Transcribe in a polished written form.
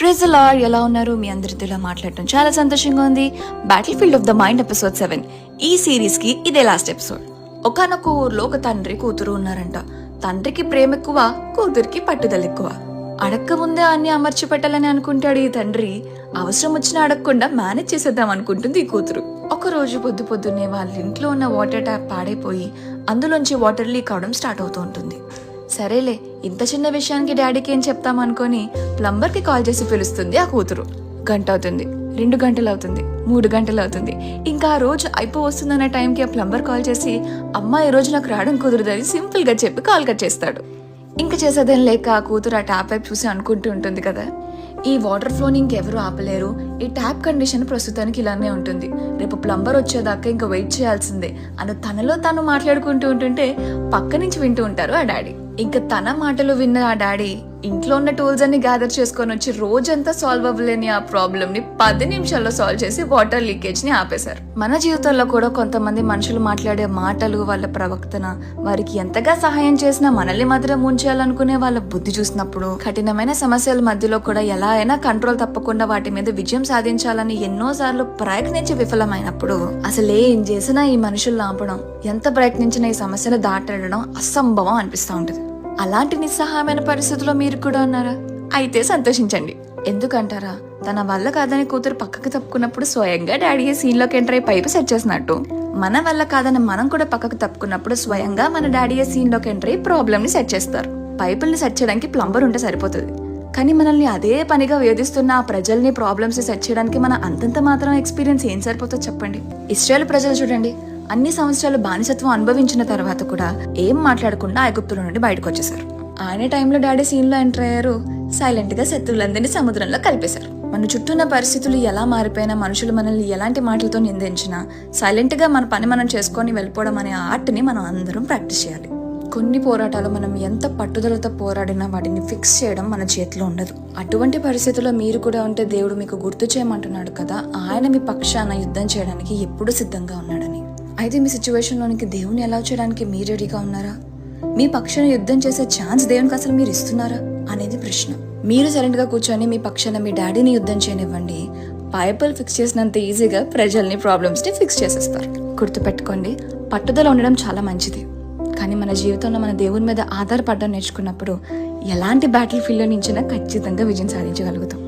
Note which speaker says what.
Speaker 1: Praise the lord. ఎలా ఉన్నారు? మీ అందరితో మాట్లాడటం చాలా సంతోషంగా ఉంది. Battle field of the mind episode 7. ఈ సిరీస్ కి ఇదే లాస్ట్ ఎపిసోడ్. ఒకానొక ఊర్లో ఒక తండ్రి కూతురు ఉన్నారంట. తండ్రికి ప్రేమ ఎక్కువ, కూతురికి పట్టుదల ఎక్కువ. అడక్క ముందే అన్ని అమర్చి పెట్టాలని అనుకుంటాడు ఈ తండ్రి. అవసరం వచ్చినా అడగకుండా మేనేజ్ చేసేద్దాం అనుకుంటుంది ఈ కూతురు. ఒక రోజు పొద్దున్నే వాళ్ళ ఇంట్లో ఉన్న వాటర్ ట్యాప్ పాడైపోయి అందులోంచి వాటర్ లీక్ అవడం స్టార్ట్ అవుతూ ఉంటుంది. సరేలే, ఇంత చిన్న విషయానికి డాడీకి ఏం చెప్తాం అనుకొని ప్లంబర్ కి కాల్ చేసి పిలుస్తుంది ఆ కూతురు. గంట అవుతుంది, 2 గంటలు అవుతుంది, 3 గంటలు అవుతుంది. ఇంకా ఆ రోజు వస్తుందన్న టైంకి ఆ ప్లంబర్ కాల్ చేసి అమ్మా ఈ రోజు నాకు రావడం కుదరదని సింపుల్ గా చెప్పి కాల్ కట్ చేస్తాడు. ఇంకా చేసేదేం లేక ఆ కూతురు ఆ ట్యాప్ వైపు చూసి అనుకుంటూ ఉంటుంది కదా, ఈ వాటర్ ఫ్లోని ఇంకెవరూ ఆపలేరు, ఈ ట్యాప్ కండిషన్ ప్రస్తుతానికి ఇలానే ఉంటుంది, రేపు ప్లంబర్ వచ్చేదాకా ఇంకా వెయిట్ చేయాల్సిందే అని తనలో తాను మాట్లాడుకుంటూ ఉంటుంటే పక్క నుంచి వింటూ ఉంటారు ఆ డాడీ. ఇంకా తన మాటలు విన్న ఆ డాడీ ఇంట్లో ఉన్న టూల్స్ అన్ని గ్యాదర్ చేసుకొని వచ్చి రోజంతా సాల్వ్ అవ్వలేని ఆ ప్రాబ్లమ్ ని 10 నిమిషాల్లో సాల్వ్ చేసి వాటర్ లీకేజ్ ని ఆపేశారు. మన జీవితంలో కూడా కొంతమంది మనుషులు మాట్లాడే మాటలు, వాళ్ళ ప్రవర్తన, వారికి ఎంతగా సహాయం చేసినా మనల్ని మాత్రం ఉంచాలనుకునే వాళ్ళ బుద్ధి చూసినప్పుడు, కఠినమైన సమస్యల మధ్యలో కూడా ఎలా అయినా కంట్రోల్ తప్పకుండా వాటి మీద విజయం సాధించాలని ఎన్నోసార్లు ప్రయత్నించి విఫలమైనప్పుడు అసలు ఏం చేసినా ఈ మనుషులు ఆపడం, ఎంత ప్రయత్నించినా ఈ సమస్యను దాటడం అసంభవం అనిపిస్తూ ఉంటుంది. అలాంటి నిస్సహాయమైన పరిస్థితుల్లో మీరు కూడా ఉన్నారా? అయితే సంతోషించండి. ఎందుకంటారా, తన వల్ల కాదని కూతురు పక్కకి తప్పుకున్నప్పుడు స్వయంగా డాడీ సీన్ లోకి ఎంటర్ అయి పైపు సెట్ చేసినట్టు, మన వల్ల కాదని మనం కూడా పక్కకు తప్పుకున్నప్పుడు స్వయంగా మన డాడీ సీన్ లోకి ఎంటర్ అయి ప్రాబ్లమ్ ని సెట్ చేస్తారు. పైపుల్ని సెట్ చేయడానికి ప్లంబర్ ఉంటే సరిపోతుంది, కానీ మనల్ని అదే పనిగా వేధిస్తున్న ఆ ప్రజల్ని, ప్రాబ్లమ్స్ ని సెట్ చేయడానికి మన అంతంత మాత్రం ఎక్స్పీరియన్స్ ఏం సరిపోతుంది చెప్పండి. ఇశ్రాయేలు ప్రజలు చూడండి, అన్ని సంవత్సరాలు బానిసత్వం అనుభవించిన తర్వాత కూడా ఏం మాట్లాడకుండా ఐగుప్తుల నుండి బయటకు వచ్చేసారు. ఆయన టైంలో డాడీ సీన్ లో ఎంటర్ అయ్యారు. సైలెంట్ గా శత్రువులందరినీ సముద్రంలో కలిపేశారు. మన చుట్టూ ఉన్న పరిస్థితులు ఎలా మారిపోయినా, మనుషులు మనల్ని ఎలాంటి మాటలతో నిందించినా సైలెంట్ గా మన పని మనం చేసుకొని వెళ్ళిపోవడం అనే ఆర్ట్ ని మనం అందరం ప్రాక్టీస్ చేయాలి. కొన్ని పోరాటాలు మనం ఎంత పట్టుదలతో పోరాడినా వాటిని ఫిక్స్ చేయడం మన చేతిలో ఉండదు. అటువంటి పరిస్థితుల్లో మీరు కూడా ఉంటే దేవుడు మీకు గుర్తు చేయమంటున్నాడు కదా, ఆయన మీ పక్షాన యుద్ధం చేయడానికి ఎప్పుడు సిద్ధంగా ఉన్నాడని. అయితే మీ సిచ్యువేషన్ లోనికి దేవుని ఎలా చేయడానికి మీరు రెడీగా ఉన్నారా? మీ పక్షాన యుద్ధం చేసే ఛాన్స్ దేవునికి అసలు మీరు ఇస్తున్నారా అనేది ప్రశ్న. మీరు సైలెంట్ గా కూర్చొని మీ పక్షాన మీ డాడీని యుద్ధం చేయనివ్వండి, పైపులు ఫిక్స్ చేసినంత ఈజీగా ప్రజల్ని, ప్రాబ్లమ్స్ ని ఫిక్స్ చేసేస్తారు. గుర్తుపెట్టుకోండి, పట్టుదల ఉండడం చాలా మంచిది, కానీ మన జీవితంలో మన దేవుని మీద ఆధారపడడం నేర్చుకున్నప్పుడు ఎలాంటి బ్యాటిల్ ఫీల్డ్ నుంచైనా ఖచ్చితంగా విజయం సాధించగలుగుతాం.